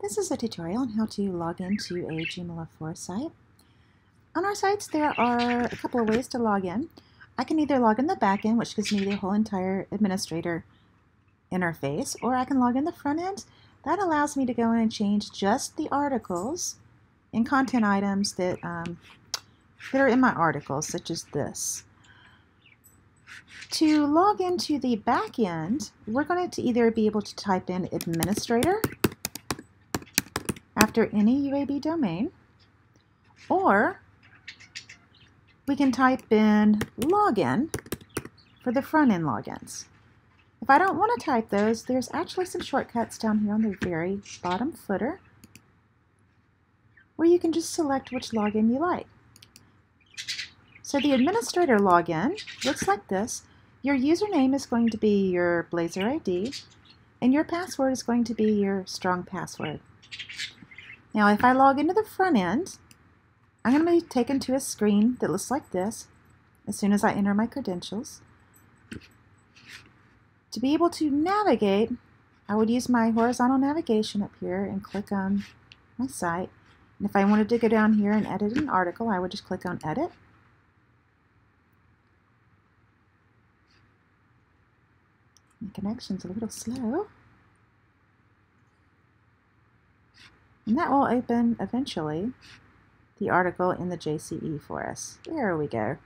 This is a tutorial on how to log into a Joomla 4 site. On our sites, there are a couple of ways to log in. I can either log in the backend, which gives me the whole entire administrator interface, or I can log in the front end. That allows me to go in and change just the articles and content items that are in my articles, such as this. To log into the backend, we're going to either be able to type in administrator after any UAB domain, or we can type in login for the front-end logins. If I don't want to type those, there's actually some shortcuts down here on the very bottom footer where you can just select which login you like. So the administrator login looks like this. Your username is going to be your Blazor ID, and your password is going to be your strong password. Now, if I log into the front end, I'm going to be taken to a screen that looks like this as soon as I enter my credentials. To be able to navigate, I would use my horizontal navigation up here and click on my site. And if I wanted to go down here and edit an article, I would just click on Edit. My connection's a little slow. And that will open, eventually, the article in the JCE for us. There we go.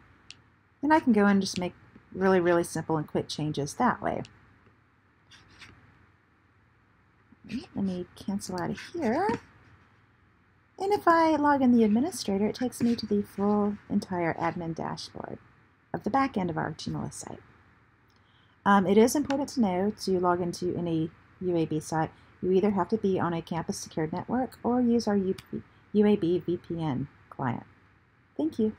And I can go and just make really simple and quick changes that way. Let me cancel out of here. And if I log in the administrator, it takes me to the full entire admin dashboard of the back end of our Joomla site. It is important to know to log into any UAB site, you either have to be on a campus secured network or use our UAB VPN client. Thank you.